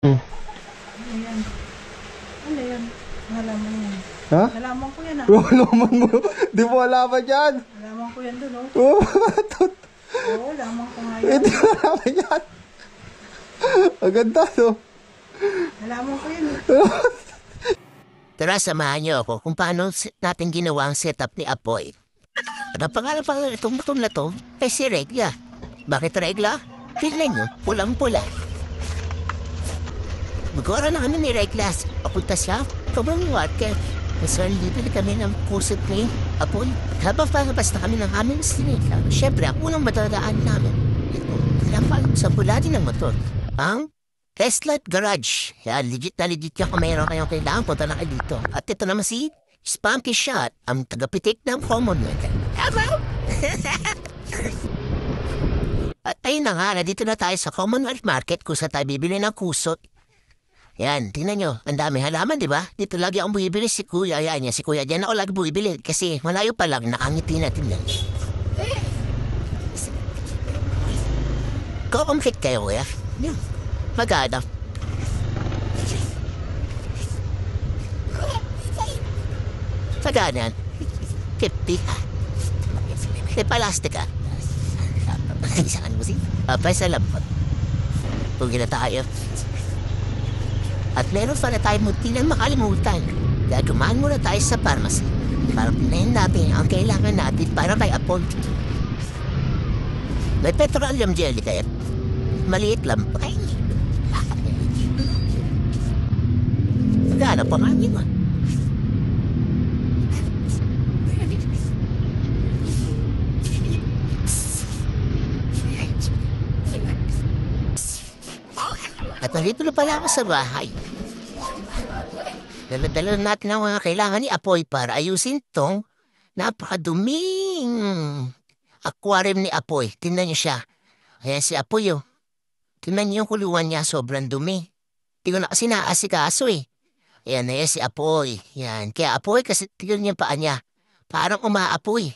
Hmm. Ano yan? Ano yan? Halaman yan. Ha? Halaman ko yan ah. Laman mo. Di mo alaman yan. Halaman ko yan dun oh. Oh, Oo, halaman ko nga yan. hindi mo alaman yan. Ang ganda, no? Halaman ko yan eh. Tara, samahan niyo ako kung paano natin ginawa ang setup ni Apoy. Ano pangalan pa itong motor na to? Si Regla. Bakit Regla? Tignan niyo, pulang-pula. Magkora na kami ni Regla. Papunta siya, sobrang water. Nasaan dito na kami ng pusit ni Apoy. Habang palabas na kami ng aming sinila, syempre ako nang matadaan namin. Ito, pinapal sa bulati ng motor. Ang Tesla Garage. Yan, legit na legit yan kung mayroon kayong kailangan, punta na kayo dito. At ito naman si Spunky Shot, ang tagapitik ng Commonwealth. Hello! At ayun na nga, dito na tayo sa Commonwealth Market kung saan tayo bibili ng kusot. Yan, tingnan nyo, ang dami halaman, di ba? Dito lagi akong bumibili si Kuya. Yan, si Kuya, dyan ako lagi bumibili kasi malayo pa lang, nakangiti natin yan. Kukumpit kayo, Kuya. Yan. Magkano? Magkano yan? 50. May palastik ah. Isaan mo si? Sa lambot. Huwag na tayo. At meron pa na tayo munti ng makalimutan. Kaya dumaan muna tayo sa pharmacy. Para pinahin natin ang kailangan natin para kay Apol. May petroleum jelly kayo. Maliit lang. Ay, magkano pa nga yun? At nandito na pala ako sa bahay. Dala-dala natin ang mga kailangan ni Apoy para ayusin tong napakaduming aquarium ni Apoy. Tingnan niyo siya. Ayan si Apoy oh. Tingnan niyo yung kulungan niya, sobrang dumi. Hindi ko na kasi naasikaso eh. Ayan na yan si Apoy. Yan. Kaya Apoy kasi tignan niyo yung paa niya. Parang umaapoy.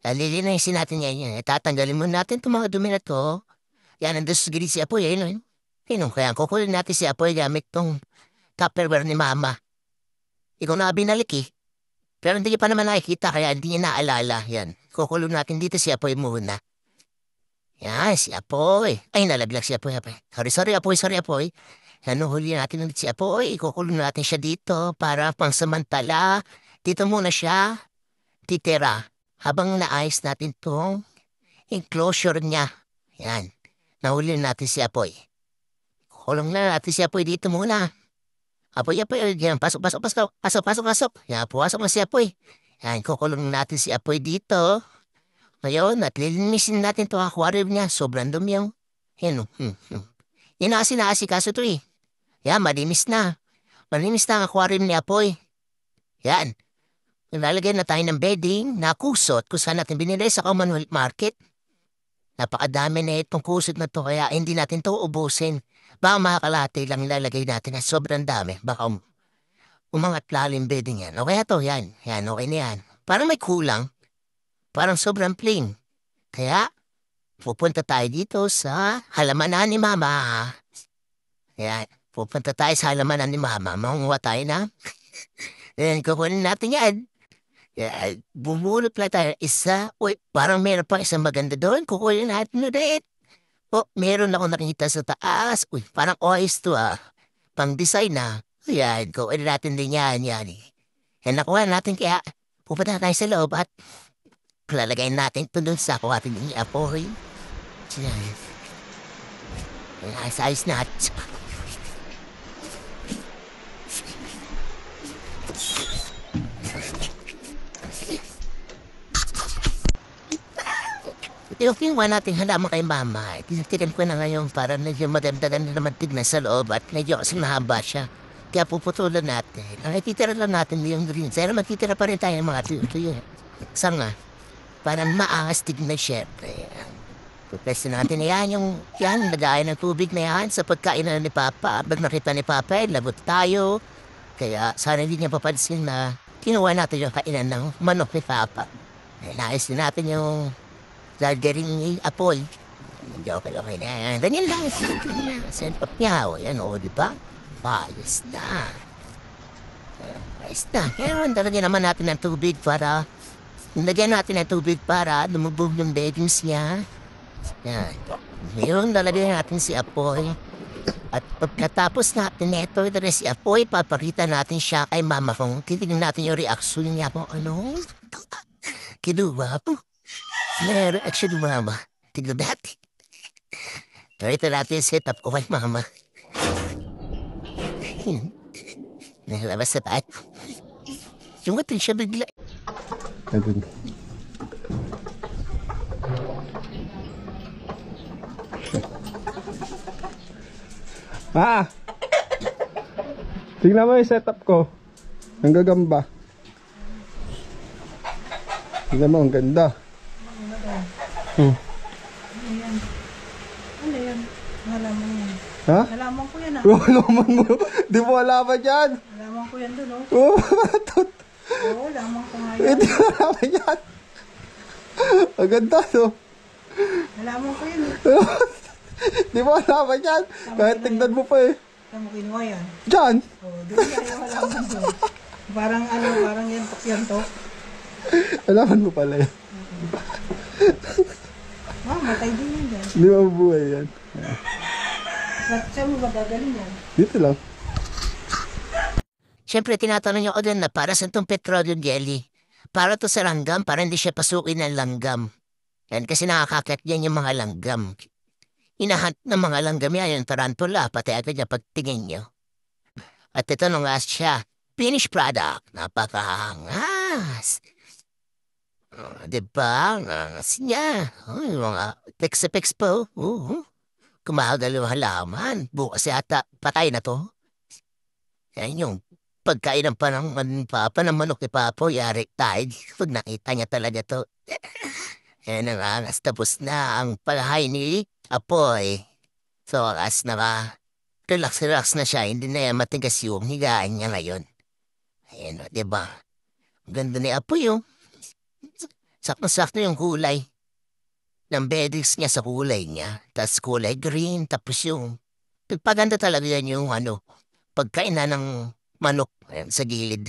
Lilinayin natin yan. Tatanggalin muna natin itong mga dumi na to. Yan, nandun sa gilid si Apoy. Ayun. Kaya kukulin natin si Apoy gamit tong Tupperware ni Mama. Ikaw na binalik eh. Pero hindi niya pa naman nakikita kaya hindi niya naalala. Yan. Kukulin natin dito si Apoy muna. Yan, si Apoy. Ay, nalaglag si Apoy. Sorry, Apoy. Yan, huli natin ulit si Apoy. Ikukulong natin siya dito para pangsamantala. Dito muna siya titira habang naayos natin tong enclosure niya. Yan. Nahuli natin si Apoy. Kulong na natin si Apoy dito muna. Apoy. Yan, pasok. Yan, puwasok na si Apoy. Yan, kukulong natin si Apoy dito. Ngayon, at lilinisin natin to aquarium niya. Sobrang dumi yung. Yan, Yan na kasi naasikaso to eh. Yan, malinis na. Malinis na ang aquarium ni Apoy. Yan. Nilalagay na tayo ng bedding na kusot kung saan natin binili sa Commonwealth Market. Napakadami na itong kusot na to kaya hindi natin to ubusin. Baka makakalate lang ilalagay natin na sobrang dami. Baka umangat lalim bedding yan. Okay na to, yan. Yan, okay na yan. Parang may kulang. Parang sobrang plain. Kaya, pupunta tayo dito sa halamanan ni Mama. Yan, pupunta tayo sa halamanan ni Mama. Mangunguha tayo na. Then, kukunin natin yan. Yan, bubulot lang tayo. Isa, parang meron pa isang maganda doon. Kukunin natin ulit. Meron ako nakita sa taas. Parang oyes to ah. Pang-design na. Yan, kukunin natin din yan. Yan, nakuha natin kaya pupunta tayo sa loob at lalagay natin ito dun sa aquarium ni Apoy. Yan. Ayos natin. Yung kinuha natin halaman kay Mama, tinitirin ko na ngayon para medyo maganda na naman tignan sa loob at medyo kasi mahaba siya. Kaya puputulan natin. Ang ititira lang natin yung green. Pero magtitira pa rin tayo ng mga tuyo. Sanga. Parang maangas tignan syempre. Pupwesto natin yung lagayan ng tubig na yan sa pagkainan ni Papa. Pag nakita ni Papa, labot tayo. Kaya sana hindi niya papansin na kinuha natin yung kainan ng manok ni Papa. Naayos din natin yung lalgaring ni Apoy. Okay, okay na. Ganyan lang. Send pa niya. O, yan, o, di ba? Ayos na. Ayos na. Ngayon, talagyan naman natin ng tubig para... Lagyan natin ng tubig para lumubog yung beddings niya. Yan. Ngayon, lalagyan natin si Apoy. At pagkatapos natin ito, ito na si Apoy, paparita natin siya kay Mama Kong. Titignan natin yung reaction niya po. Ano? Kinuha po. May reaction ni Mama. Tignan natin. Ito natin yung setup ko kay Mama. Nakalabas na tayo. Sumatin siya bigla. Ayun. Tingnan mo yung setup ko. Ang gagamba. Tingnan mo, ang ganda. Ano yan? Halaman yan. Ha? Halaman ko yan ah. Laman mo. Di mo alaman yan. Halaman ko yan dun oh. Oo, matot. Oo, halaman ko nga yan. Hindi mo alaman yan. Ang ganda, no? Halaman ko yan eh. Di mo alaman yan. Kahit tignan mo pa eh. Saan mo kinuha yan? Diyan. Oo, doon yan yung halaman doon. Parang ano, parang yan to. Alaman mo pala yan. Matay din yan dyan. Hindi mabubuhay yan. Saan mo ba gagaling yan? Dito lang. Siyempre, tinatanong niyo ako din na para sa itong petroleum jelly. Para to sa langgam, para hindi siya pasukin ng langgam. Yan, kasi nakakakat yan yung mga langgam. Inahunt ng mga langgam yan, yung tarantula, pati agad niya pagtingin niyo. At ito nung siya, finished product, napakahangas. Diba? Angas niya. Yung mga text-a-pex po. Kumagal yung halaman. Bukas yata, patay na to. Yan yung pagkain ng Papa ng manok ni Papo, yari tayo. Pag nakita niya talaga to. Yan ang angas. Tapos na ang palahay ni Apoy. So, as na ba? Relax na siya. Hindi na yan matigas yung higaan niya ngayon. Ayan o, diba? Ganda ni Apoy yung. Sakto-sakto yung kulay. Ng beddings niya sa kulay niya. Tapos kulay green. Tapos yung. Pagpaganda talaga yan yung pagkain na ng manok. Ayan, sa gilid.